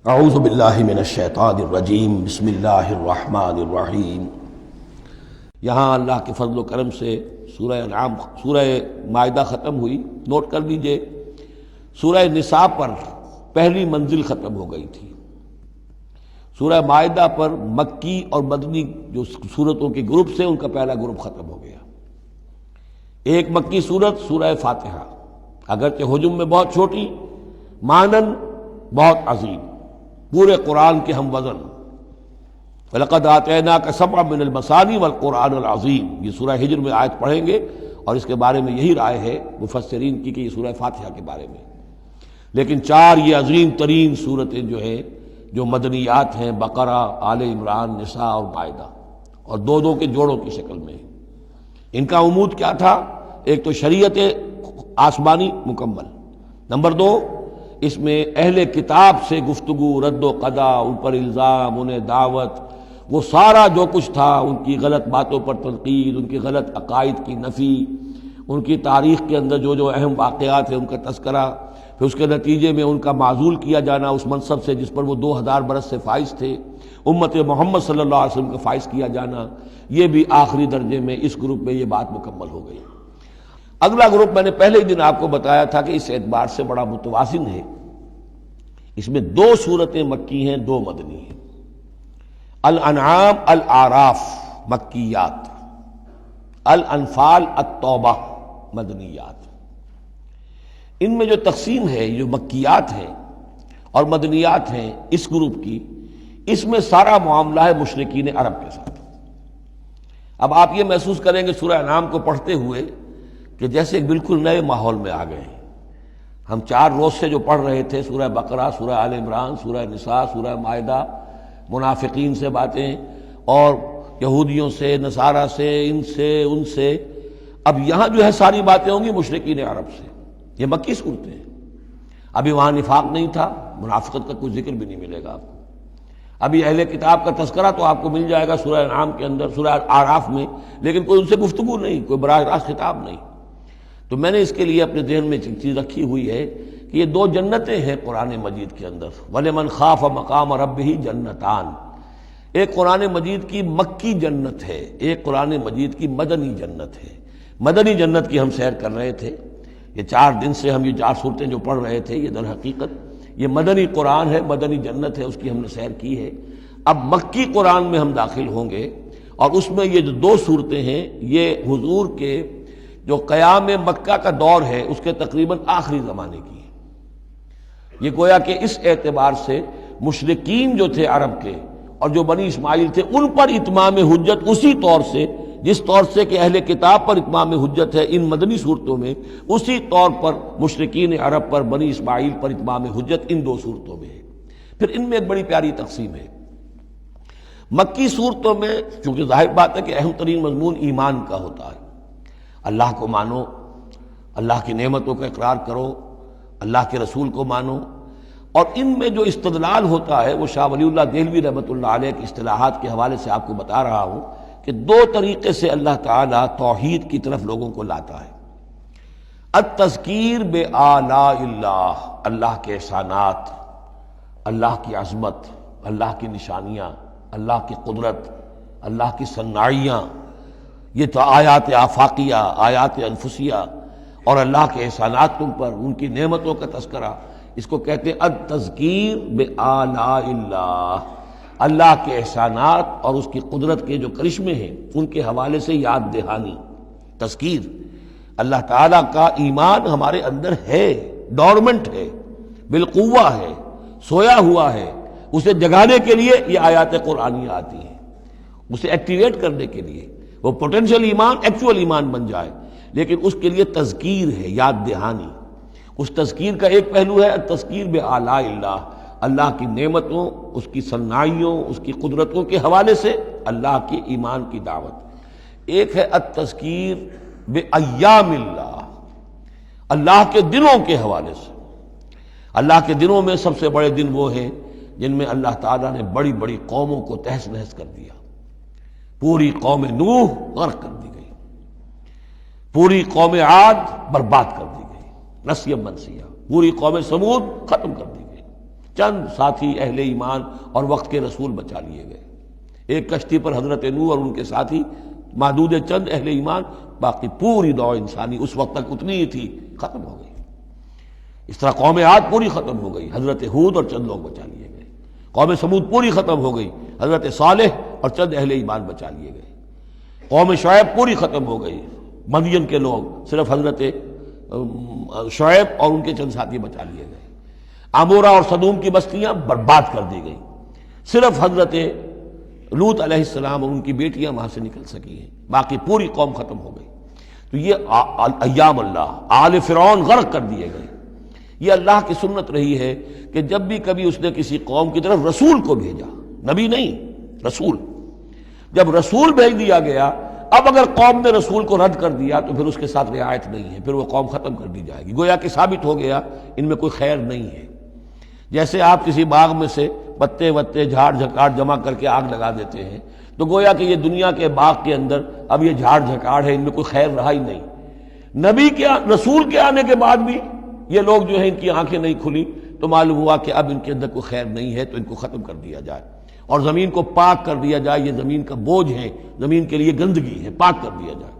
اعوذ باللہ من الشیطان الرجیم بسم اللہ الرحمن الرحیم۔ یہاں اللہ کے فضل و کرم سے سورہ انعام سورہ مائدہ ختم ہوئی۔ نوٹ کر لیجئے سورہ نساء پر پہلی منزل ختم ہو گئی تھی۔ سورہ مائدہ پر مکی اور مدنی جو سورتوں کے گروپ سے ان کا پہلا گروپ ختم ہو گیا۔ ایک مکی سورت سورہ فاتحہ، اگرچہ حجم میں بہت چھوٹی، مانن بہت عظیم، پورے قرآن کے ہم وزن۔ وَلَقَدْ آتَيْنَاكَ سَبْعًا مِّنَ الْمَثَانِي وَالْقُرْآنِ الْعَظِيمِ، یہ سورہ ہجر میں آیت پڑھیں گے اور اس کے بارے میں یہی رائے ہے مفسرین کی کہ یہ سورہ فاتحہ کے بارے میں۔ لیکن چار یہ عظیم ترین سورتیں جو ہیں جو مدنیات ہیں، بقرہ، آل عمران، نساء اور مائدہ، اور دو دو کے جوڑوں کی شکل میں۔ ان کا عمود کیا تھا؟ ایک تو شریعت آسمانی مکمل، نمبر دو اس میں اہل کتاب سے گفتگو، رد و قضا، ان پر الزام، انہیں دعوت، وہ سارا جو کچھ تھا، ان کی غلط باتوں پر تنقید، ان کی غلط عقائد کی نفی، ان کی تاریخ کے اندر جو جو اہم واقعات ہیں ان کا تذکرہ، پھر اس کے نتیجے میں ان کا معزول کیا جانا اس منصب سے جس پر وہ 2000 برس سے فائز تھے، امت محمد صلی اللہ علیہ وسلم کا فائز کیا جانا، یہ بھی آخری درجے میں اس گروپ میں یہ بات مکمل ہو گئی۔ اگلا گروپ میں نے پہلے ہی دن آپ کو بتایا تھا کہ اس اعتبار سے بڑا متوازن ہے، اس میں دو سورتیں مکی ہیں، دو مدنی ہیں۔ الانعام الاعراف مکیات، الانفال التوبہ مدنیات۔ ان میں جو تقسیم ہے، جو مکیات ہیں اور مدنیات ہیں اس گروپ کی، اس میں سارا معاملہ ہے مشرکین عرب کے ساتھ۔ اب آپ یہ محسوس کریں گے سورہ انعام کو پڑھتے ہوئے کہ جیسے ایک بالکل نئے ماحول میں آ گئے ہیں۔ ہم 4 روز سے جو پڑھ رہے تھے سورہ بقرہ، سورہ آل عمران، سورہ نساء، سورہ مائدہ، منافقین سے باتیں اور یہودیوں سے، نصارہ سے، ان سے، ان سے، اب یہاں جو ہے ساری باتیں ہوں گی مشرکین عرب سے۔ یہ مکی صورتیں ہیں۔ ابھی وہاں نفاق نہیں تھا، منافقت کا کوئی ذکر بھی نہیں ملے گا آپ کو۔ ابھی اہل کتاب کا تذکرہ تو آپ کو مل جائے گا سورہ انعام کے اندر، سورہ اعراف میں، لیکن کوئی ان سے گفتگو نہیں، کوئی براہ راست خطاب نہیں۔ تو میں نے اس کے لیے اپنے ذہن میں ایک چیز رکھی ہوئی ہے کہ یہ 2 جنتیں ہیں قرآن مجید کے اندر۔ وَلِمَنْ خَافَ مَقَامَ رَبِّهِ جنتان، ایک قرآن مجید کی مکی جنت ہے، ایک قرآن مجید کی مدنی جنت ہے۔ مدنی جنت کی ہم سیر کر رہے تھے، یہ 4 دن سے ہم یہ 4 صورتیں جو پڑھ رہے تھے، یہ در حقیقت یہ مدنی قرآن ہے، مدنی جنت ہے، اس کی ہم نے سیر کی ہے۔ اب مکی قرآن میں ہم داخل ہوں گے اور اس میں یہ جو 2 صورتیں ہیں یہ حضور کے جو قیام مکہ کا دور ہے اس کے تقریباً آخری زمانے کی ہے۔ یہ گویا کہ اس اعتبار سے مشرکین جو تھے عرب کے اور جو بنی اسماعیل تھے ان پر اتمام حجت اسی طور سے جس طور سے کہ اہل کتاب پر اتمام حجت ہے ان مدنی صورتوں میں، اسی طور پر مشرکین عرب پر، بنی اسماعیل پر اتمام حجت ان 2 صورتوں میں ہے۔ پھر ان میں ایک بڑی پیاری تقسیم ہے۔ مکی صورتوں میں چونکہ ظاہر بات ہے کہ اہم ترین مضمون ایمان کا ہوتا ہے، اللہ کو مانو، اللہ کی نعمتوں کا اقرار کرو، اللہ کے رسول کو مانو، اور ان میں جو استدلال ہوتا ہے وہ شاہ ولی اللہ دہلوی رحمۃ اللہ علیہ کی اصطلاحات کے حوالے سے آپ کو بتا رہا ہوں کہ 2 طریقے سے اللہ تعالیٰ توحید کی طرف لوگوں کو لاتا ہے۔ التذکیر بآلاء اللہ، اللہ کے احسانات، اللہ کی عظمت، اللہ کی نشانیاں، اللہ کی قدرت، اللہ کی صناعیاں، یہ تو آیات آفاقیہ، آیات انفسیہ، اور اللہ کے احسانات تم پر، ان کی نعمتوں کا تذکرہ، اس کو کہتے ہیں التذکیر بآلاء اللہ، اللہ کے احسانات اور اس کی قدرت کے جو کرشمے ہیں ان کے حوالے سے یاد دہانی، تذکیر۔ اللہ تعالیٰ کا ایمان ہمارے اندر ہے، ڈورمنٹ ہے، بالقوہ ہے، سویا ہوا ہے، اسے جگانے کے لیے یہ آیات قرآنیہ آتی ہیں، اسے ایکٹیویٹ کرنے کے لیے وہ پوٹینشیل ایمان ایکچوئل ایمان بن جائے، لیکن اس کے لیے تذکیر ہے، یاد دہانی۔ اس تذکیر کا ایک پہلو ہے التذکیر بآلاء اللہ، اللہ کی نعمتوں، اس کی صناعیوں، اس کی قدرتوں کے حوالے سے اللہ کے ایمان کی دعوت۔ ایک ہے التذکیر بایام اللہ، اللہ کے دنوں کے حوالے سے۔ اللہ کے دنوں میں سب سے بڑے دن وہ ہیں جن میں اللہ تعالیٰ نے بڑی بڑی قوموں کو تہس نہس کر دیا۔ پوری قوم نوح غرق کر دی گئی، پوری قوم عاد برباد کر دی گئی، نسیا منسیا، پوری قوم سمود ختم کر دی گئی، چند ساتھی اہل ایمان اور وقت کے رسول بچا لیے گئے. ایک کشتی پر حضرت نوح اور ان کے ساتھی، محدود چند اہل ایمان، باقی پوری نوع انسانی اس وقت تک اتنی ہی تھی، ختم ہو گئی. اس طرح قوم عاد پوری ختم ہو گئی، حضرت ہود اور چند لوگ بچا لیے گئے. قوم سمود پوری ختم ہو گئی، حضرت صالح اور چند اہل ایمان بچا لیے گئے. قوم شعیب پوری ختم ہو گئی، مدین کے لوگ، صرف حضرت شعیب اور ان کے چند ساتھی بچا لیے گئے. عمورہ اور صدوم کی بستیاں برباد کر دی گئیں، صرف حضرت لوط علیہ السلام اور ان کی بیٹیاں وہاں سے نکل سکی ہیں، باقی پوری قوم ختم ہو گئی. تو یہ ایام اللہ، آل فرعون غرق کر دیے گئے. یہ اللہ کی سنت رہی ہے کہ جب بھی کبھی اس نے کسی قوم کی طرف رسول کو بھیجا، نبی نہیں رسول، جب رسول بھیج دیا گیا، اب اگر قوم نے رسول کو رد کر دیا تو پھر اس کے ساتھ رعایت نہیں ہے، پھر وہ قوم ختم کر دی جائے گی. گویا کہ ثابت ہو گیا ان میں کوئی خیر نہیں ہے. جیسے آپ کسی باغ میں سے پتے وتے جھاڑ جھکاڑ جمع کر کے آگ لگا دیتے ہیں، تو گویا کہ یہ دنیا کے باغ کے اندر اب یہ جھاڑ جھکاڑ ہے، ان میں کوئی خیر رہا ہی نہیں. نبی کے رسول کے آنے کے بعد بھی یہ لوگ جو ہیں ان کی آنکھیں نہیں کھلی تو معلوم ہوا کہ اب ان کے اندر کوئی خیر نہیں ہے، تو ان کو ختم کر دیا جائے اور زمین کو پاک کر دیا جائے. یہ زمین کا بوجھ ہے، زمین کے لیے گندگی ہے، پاک کر دیا جائے.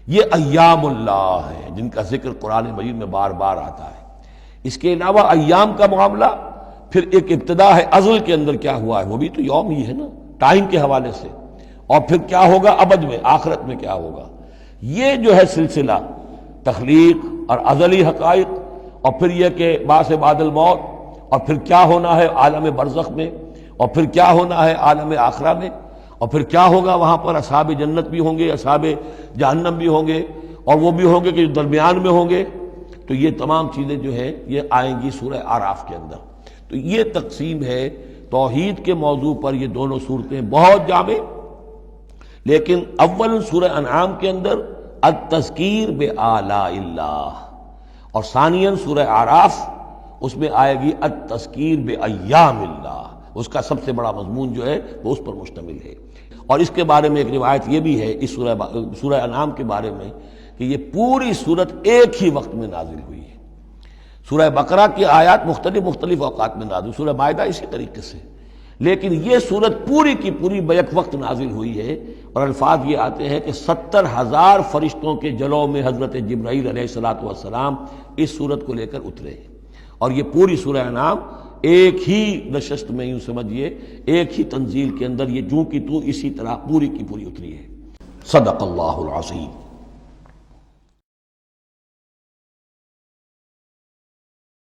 یہ ایام اللہ ہے جن کا ذکر قرآن مجید میں بار بار آتا ہے. اس کے علاوہ ایام کا معاملہ پھر ایک ابتدا ہے، ازل کے اندر کیا ہوا ہے وہ بھی تو یوم ہی ہے نا، ٹائم کے حوالے سے، اور پھر کیا ہوگا ابد میں، آخرت میں کیا ہوگا. یہ جو ہے سلسلہ تخلیق اور ازلی حقائق، اور پھر یہ کہ بعث بعد الموت، اور پھر کیا ہونا ہے عالم برزخ میں، اور پھر کیا ہونا ہے عالم آخرہ میں، اور پھر کیا ہوگا وہاں پر اصحاب جنت بھی ہوں گے، اصحاب جہنم بھی ہوں گے، اور وہ بھی ہوں گے کہ جو درمیان میں ہوں گے. تو یہ تمام چیزیں جو ہیں یہ آئیں گی سورہ اعراف کے اندر. تو یہ تقسیم ہے توحید کے موضوع پر. یہ دونوں صورتیں بہت جامع، لیکن اول سورہ انعام کے اندر التذکیر بآلاء اللہ، اور ثانیاً سورہ اعراف اس میں آئے گی التذکیر بایام اللہ. اس کا سب سے بڑا مضمون جو ہے وہ اس پر مشتمل ہے. اور اس کے بارے میں ایک روایت یہ بھی ہے اس سورہ انعام کے بارے میں کہ یہ پوری سورت ایک ہی وقت میں نازل ہوئی ہے. سورہ بقرہ کی آیات مختلف اوقات میں نازل، سورہ مائدہ اسی طریقے سے، لیکن یہ سورت پوری کی پوری بیک وقت نازل ہوئی ہے. اور الفاظ یہ آتے ہیں کہ 70,000 فرشتوں کے جلوں میں حضرت جبرائیل علیہ الصلوۃ والسلام اس سورت کو لے کر اترے. اور یہ پوری سورہ انعام ایک ہی نشست میں، یوں سمجھیے ایک ہی تنزیل کے اندر یہ جوں کی تو اسی طرح پوری کی پوری اتری ہے. صدق اللہ العظیم.